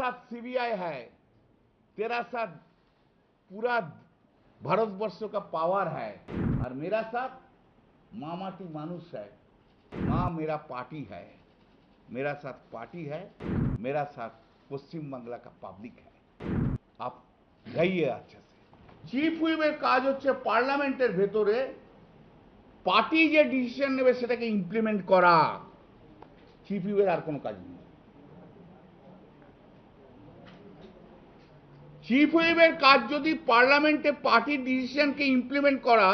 साथ सीबीआई है, तेरा साथ पूरा भारतवर्ष का पावर है, और मेरा साथ मामाटी मानुष है, माँ मेरा पार्टी है, मेरा साथ पार्टी है, मेरा साथ पश्चिम बांग्ला का पब्लिक है। आप गाइए अच्छे से। চিফ হুইপের কাজ হচ্ছে পার্লামেন্টের ভেতরে পার্টি যে ডিসিশন নেবে সেটাকে ইমপ্লিমেন্ট করা। চিফ হুইপের আর কোনো কাজ নেই। চিফ হুইপের কাজ যদি পার্লামেন্টে পার্টির ডিসিশনকে ইমপ্লিমেন্ট করা,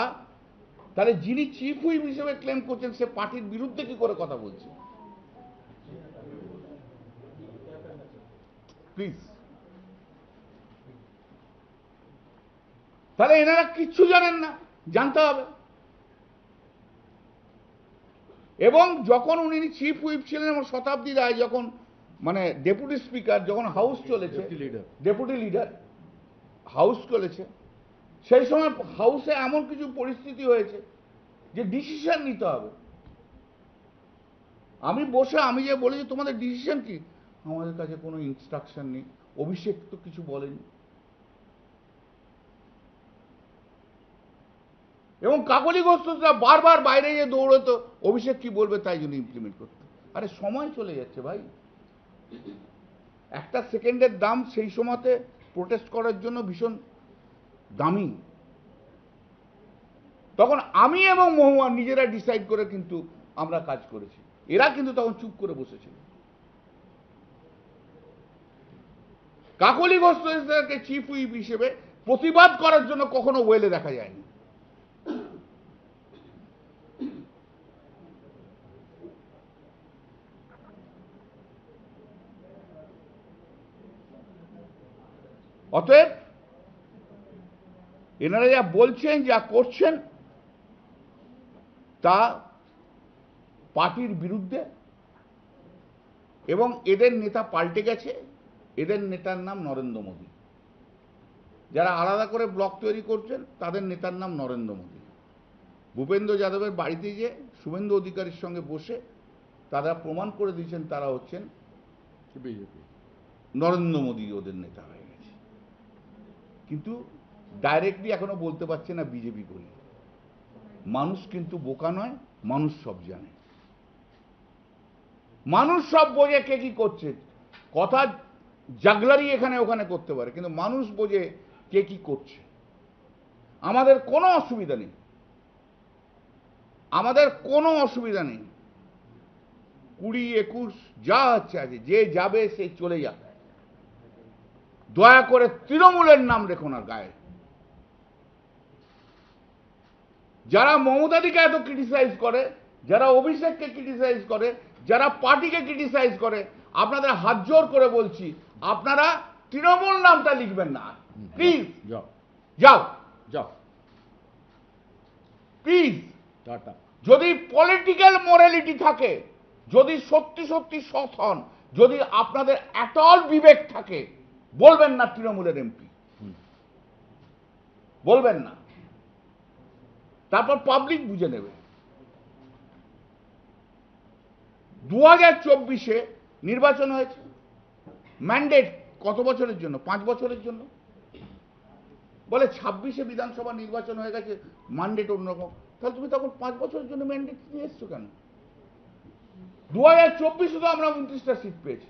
তাহলে যিনি চিফ হুইপ হিসেবে ক্লেম করছেন সে পার্টির বিরুদ্ধে কি করে কথা বলছে? প্লিজ, তাহলে এনারা কিচ্ছু জানেন না, জানতে হবে। এবং যখন উনি চিফ হুইপ ছিলেন এবং শতাব্দী রায় যখন মানে ডেপুটি স্পিকার যখন হাউস চলেছে, ডেপুটি লিডার হাউস চলেছে, সেই সময় হাউসে এমন কিছু পরিস্থিতি হয়েছে যে ডিসিশন নিতে হবে। আমি বসে আমি যে বলি যে তোমাদের ডিসিশন কি, আমাদের কাছে কোনো ইনস্ট্রাকশন নেই, অভিষেক তো কিছু বলেনি। এবং কাকলি ঘোষরা বারবার বাইরে গিয়ে দৌড়তো অভিষেক কি বলবে তাই জন্য ইমপ্লিমেন্ট করতে। আরে সময় চলে যাচ্ছে ভাই, একটা সেকেন্ডের দাম সেই সময়তে প্রোটেস্ট করার জন্য ভীষণ দামি। তখন আমি এবং মহুয়া নিজেরা ডিসাইড করে কিন্তু আমরা কাজ করেছি, এরা কিন্তু তখন চুপ করে বসেছিল। কাকলি ঘোষকে চিফ হুইপ হিসেবে প্রতিবাদ করার জন্য কখনো ওয়েলে দেখা যায়নি। অতএব এনারা যা বলছেন যা করছেন তা পার্টির বিরুদ্ধে, এবং এদের নেতা পাল্টে গেছে। এদের নেতার নাম নরেন্দ্র মোদী। যারা আলাদা করে ব্লক তৈরি করছেন তাদের নেতার নাম নরেন্দ্র মোদী। ভূপেন্দ্র যাদবের বাড়িতে গিয়ে শুভেন্দু অধিকারীর সঙ্গে বসে তারা প্রমাণ করে দিয়েছেন তারা হচ্ছেন বিজেপি, নরেন্দ্র মোদী ওদের নেতা হয়ে গেছে। কিন্তু ডাইরেক্টলি এখনো বলতে পারছে না বিজেপি করি। মানুষ কিন্তু বোকা নয়, মানুষ সব জানে, মানুষ সব বোঝে কে কি করছে। কথা জাগলারি এখানে ওখানে করতে পারে, কিন্তু মানুষ বোঝে কে কি করছে। আমাদের কোনো অসুবিধা নেই, আমাদের কোনো অসুবিধা নেই। 20-21 যা আছে আছে, যে যাবে সে চলে যাবে। দয়া করে তৃণমূলের নাম রেখো না গায়ে। যারা মমতাদিকে এত ক্রিটিসাইজ করে, যারা অভিষেককে ক্রিটিসাইজ করে, যারা পার্টিকে ক্রিটিসাইজ করে, আপনাদের হাত জোর করে বলছি আপনারা তৃণমূল নামটা লিখবেন না প্লিজ। যাও যাও যাও প্লিজ। যদি পলিটিক্যাল মোরালিটি থাকে, যদি সত্যি সত্যি সৎ হন, যদি আপনাদের এটল বিবেক থাকে, বলবেন না তৃণমূলের এমপি, বলবেন না। তারপর পাবলিক বুঝে নেবে। 2024-এ নির্বাচন হয়েছে, ম্যান্ডেট কত বছরের জন্য? 5 বছরের জন্য। বলে 26-এ বিধানসভা নির্বাচন হয়ে গেছে, ম্যান্ডেট অন্যরকম। তাহলে তুমি তখন 5 বছরের জন্য ম্যান্ডেট নিয়ে এসছো কেন? 2024-এ তো আমরা 29টা সিট পেয়েছি,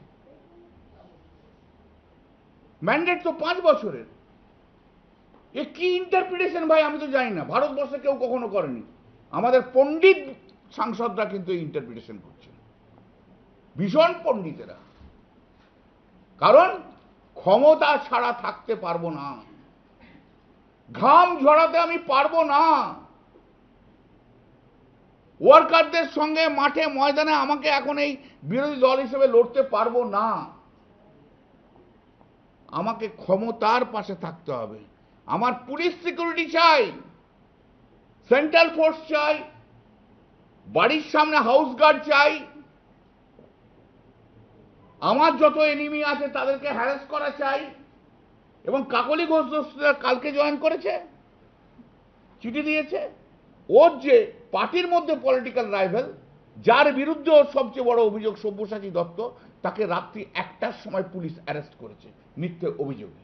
ম্যান্ডেট তো 5 বছরের। এ কি ইন্টারপ্রিটেশন ভাই আমি তো জানি না, ভারতবর্ষে কেউ কখনো করেনি। আমাদের পণ্ডিত সাংসদরা কিন্তু এই ইন্টারপ্রিটেশন করছে, ভীষণ পণ্ডিতেরা। কারণ ক্ষমতা ছাড়া থাকতে পারবো না, ঘাম ঝরাতে আমি পারবো না, ওয়ার্কারদের সঙ্গে মাঠে ময়দানে আমাকে এখন এই বিরোধী দল হিসেবে লড়তে পারবো না। আমাকে ক্ষমতার পাশে থাকতে হবে। আমার পুলিশ সিকিউরিটি চাই, সেন্ট্রাল ফোর্স চাই, বাড়ির সামনে হাউস গার্ড চাই, আমার যত এনিমি আছে তাদেরকে হ্যারাস করা চাই। এবং কাকলি ঘোষ কালকে জয়েন করেছে, চিঠি দিয়েছে। ওর যে পার্টির মধ্যে পলিটিক্যাল রাইভেল, যার বিরুদ্ধে ওর সবচেয়ে বড় অভিযোগ সব্যসাচী দত্ত, তাকে রাত্রি 1টার সময় পুলিশ অ্যারেস্ট করেছে মিথ্যে অভিযোগে।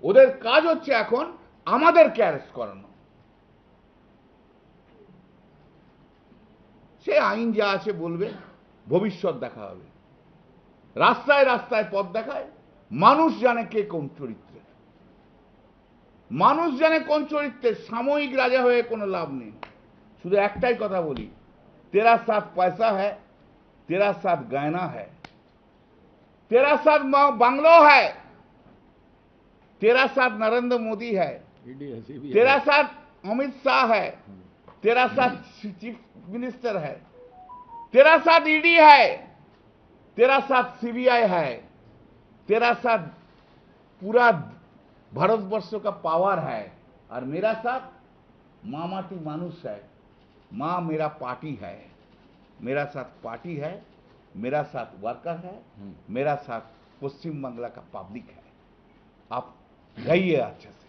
ওদের কাজ হচ্ছে এখন আমাদেরকে অ্যারেস্ট করানো। সে আইন যা আছে বলবে, ভবিষ্যৎ দেখা হবে। রাস্তায় রাস্তায় পথ দেখায়, মানুষ জানে কে কোন চরিত্রের, মানুষ জানে কোন চরিত্রের। সাময়িক রাজা হয়ে কোনো লাভ নেই। শুধু একটাই কথা বলি, तेरा साथ पैसा है, तेरा साथ गहना है, तेरा साथ बांग्लो है, तेरा साथ नरेंद्र मोदी है, तेरा साथ अमित शाह है, तेरा साथ चीफ मिनिस्टर है, तेरा साथ ईडी है, तेरा साथ सीबीआई है, तेरा साथ पूरा भारतवर्ष का पावर है, और मेरा साथ मामाटी मानुष है। माँ मेरा पार्टी है, मेरा साथ पार्टी है, मेरा साथ वर्कर है, मेरा साथ पश्चिम बांग्ला का पब्लिक है। आप गइए अच्छे से।